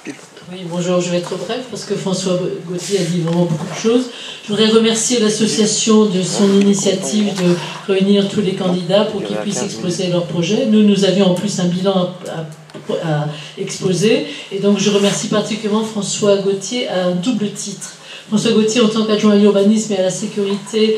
Oui, bonjour, je vais être bref parce que François Gauthier a dit vraiment beaucoup de choses. Je voudrais remercier l'association de son initiative de réunir tous les candidats pour qu'ils puissent exposer leur projet. Nous avions en plus un bilan à exposer et donc je remercie particulièrement François Gauthier à un double titre. François Gauthier, en tant qu'adjoint à l'urbanisme et à la sécurité,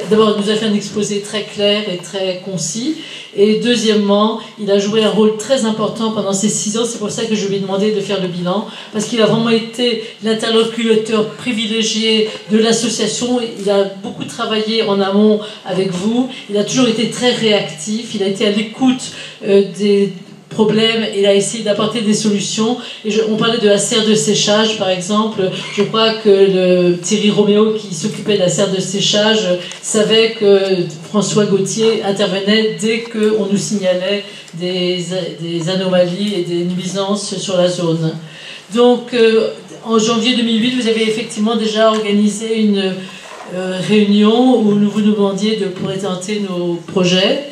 d'abord nous a fait un exposé très clair et très concis. Et deuxièmement, il a joué un rôle très important pendant ces 6 ans. C'est pour ça que je lui ai demandé de faire le bilan, parce qu'il a vraiment été l'interlocuteur privilégié de l'association. Il a beaucoup travaillé en amont avec vous. Il a toujours été très réactif. Il a été à l'écoute des problèmes, il a essayé d'apporter des solutions. Et on parlait de la serre de séchage, par exemple. Je crois que Thierry Roméo, qui s'occupait de la serre de séchage, savait que François Gauthier intervenait dès qu'on nous signalait des anomalies et des nuisances sur la zone. Donc, en janvier 2008, vous avez effectivement déjà organisé une réunion où vous nous demandiez de présenter nos projets.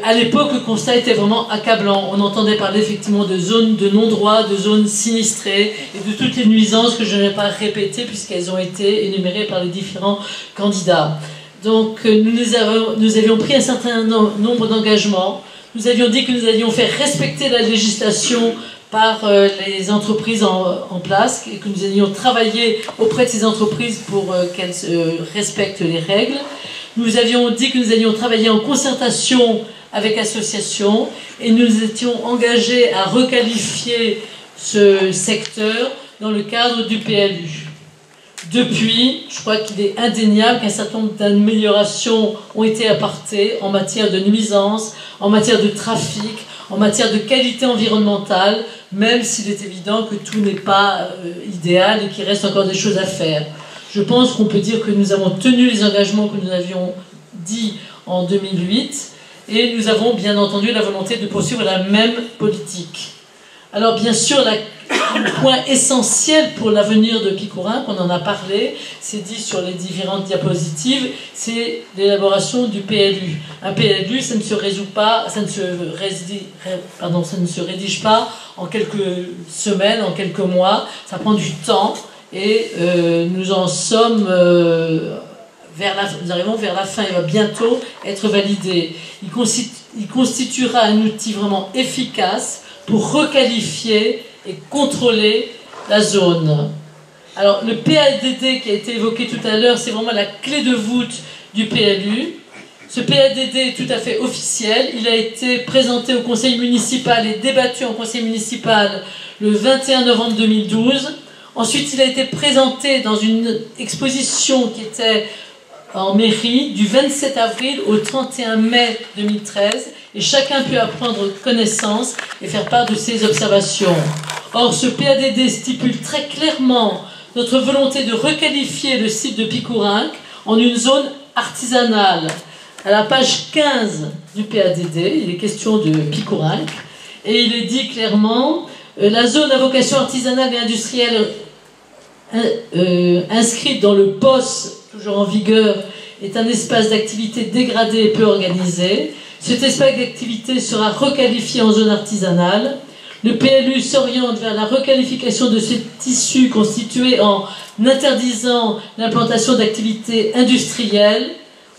À l'époque, le constat était vraiment accablant. On entendait parler effectivement de zones de non-droit, de zones sinistrées et de toutes les nuisances que je ne vais pas répéter puisqu'elles ont été énumérées par les différents candidats. Donc nous avions pris un certain nombre d'engagements. Nous avions dit que nous allions faire respecter la législation par les entreprises en place et que nous allions travailler auprès de ces entreprises pour qu'elles respectent les règles. Nous avions dit que nous allions travailler en concertation avec l'association et nous étions engagés à requalifier ce secteur dans le cadre du PLU. Depuis, je crois qu'il est indéniable qu'un certain nombre d'améliorations ont été apportées en matière de nuisance, en matière de trafic, en matière de qualité environnementale, même s'il est évident que tout n'est pas idéal et qu'il reste encore des choses à faire. Je pense qu'on peut dire que nous avons tenu les engagements que nous avions dit en 2008 et nous avons bien entendu la volonté de poursuivre la même politique. Alors bien sûr, le point essentiel pour l'avenir de Picourinc, on en a parlé, c'est dit sur les différentes diapositives, c'est l'élaboration du PLU. Un PLU, ça ne se résout pas, ça ne se rédige pas en quelques semaines, en quelques mois, ça prend du temps. Et nous en sommes nous arrivons vers la fin, il va bientôt être validé. Il constituera un outil vraiment efficace pour requalifier et contrôler la zone. Alors le PADD qui a été évoqué tout à l'heure, c'est vraiment la clé de voûte du PLU. Ce PADD est tout à fait officiel, il a été présenté au conseil municipal et débattu en conseil municipal le 21 novembre 2012. Ensuite, il a été présenté dans une exposition qui était en mairie du 27 avril au 31 mai 2013 et chacun peut en prendre connaissance et faire part de ses observations. Or, ce PADD stipule très clairement notre volonté de requalifier le site de Picourinc en une zone artisanale. À la page 15 du PADD, il est question de Picourinc et il est dit clairement la zone à vocation artisanale et industrielle inscrite dans le POS, toujours en vigueur, est un espace d'activité dégradé et peu organisé. Cet espace d'activité sera requalifié en zone artisanale. Le PLU s'oriente vers la requalification de ce tissu constitué en interdisant l'implantation d'activités industrielles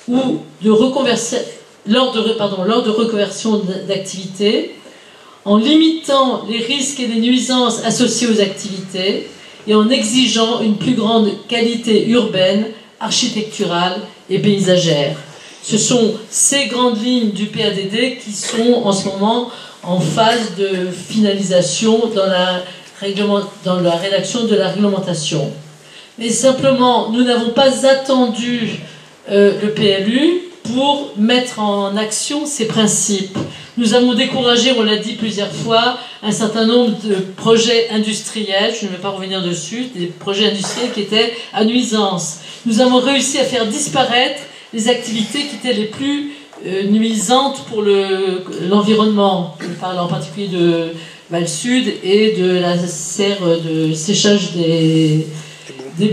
ou lors de reconversion d'activités, en limitant les risques et les nuisances associés aux activités, et en exigeant une plus grande qualité urbaine, architecturale et paysagère. Ce sont ces grandes lignes du PADD qui sont en ce moment en phase de finalisation dans la rédaction de la réglementation. Mais simplement, nous n'avons pas attendu le PLU pour mettre en action ces principes. Nous avons découragé, on l'a dit plusieurs fois, un certain nombre de projets industriels, je ne vais pas revenir dessus, des projets industriels qui étaient à nuisance. Nous avons réussi à faire disparaître les activités qui étaient les plus nuisantes pour l'environnement. Je parle en particulier de Val-Sud et de la serre de séchage des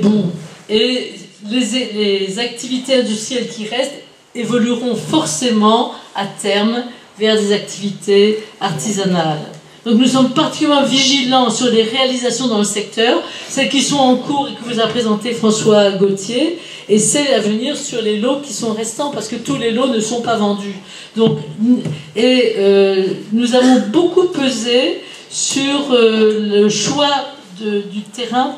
boues. Et les activités industrielles qui restent évolueront forcément à terme vers des activités artisanales. Donc nous sommes particulièrement vigilants sur les réalisations dans le secteur, celles qui sont en cours et que vous a présenté François Gauthier, et celles à venir sur les lots qui sont restants, parce que tous les lots ne sont pas vendus. Donc, nous avons beaucoup pesé sur le choix du terrain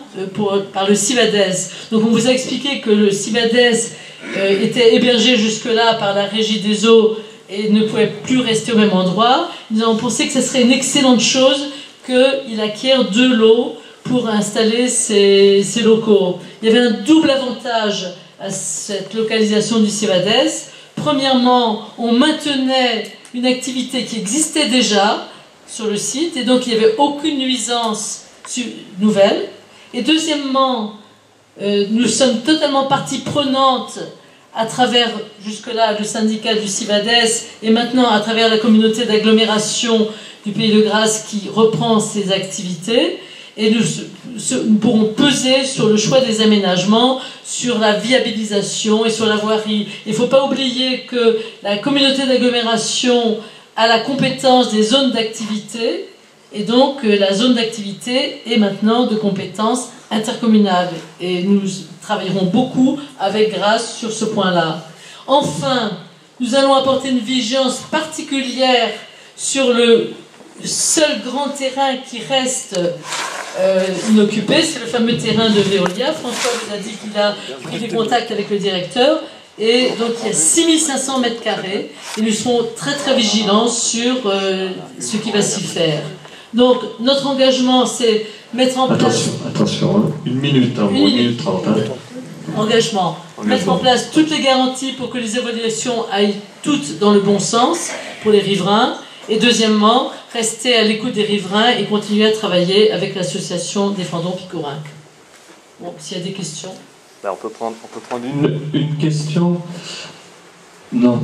par le CIBADES. Donc on vous a expliqué que le CIBADES était hébergé jusque-là par la Régie des eaux et ne pouvait plus rester au même endroit. Nous avons pensé que ce serait une excellente chose qu'il acquiert 2 lots pour installer ces locaux. Il y avait un double avantage à cette localisation du CIBADES. Premièrement, on maintenait une activité qui existait déjà sur le site, et donc il n'y avait aucune nuisance nouvelle. Et deuxièmement, nous sommes totalement partie prenante à travers, jusque-là, le syndicat du CIBADES, et maintenant à travers la communauté d'agglomération du Pays de Grasse qui reprend ses activités, et nous pourrons peser sur le choix des aménagements, sur la viabilisation et sur la voirie. Il ne faut pas oublier que la communauté d'agglomération a la compétence des zones d'activité, et donc la zone d'activité est maintenant de compétence intercommunale. Et nous travaillerons beaucoup avec Grasse sur ce point-là. Enfin, nous allons apporter une vigilance particulière sur le seul grand terrain qui reste inoccupé, c'est le fameux terrain de Veolia. François vous a dit qu'il a pris des contacts avec le directeur. Et donc il y a 6500 mètres carrés. Et nous serons très très vigilants sur ce qui va s'y faire. Donc, notre engagement, c'est mettre en place... Attention, hein. 1 minute, hein, 1 minute 30. Hein. Engagement. Mettre en place toutes les garanties pour que les évaluations aillent toutes dans le bon sens pour les riverains. Et deuxièmement, rester à l'écoute des riverains et continuer à travailler avec l'association Défendons Picorinck. Bon, s'il y a des questions. Ben, on peut prendre une question. Non.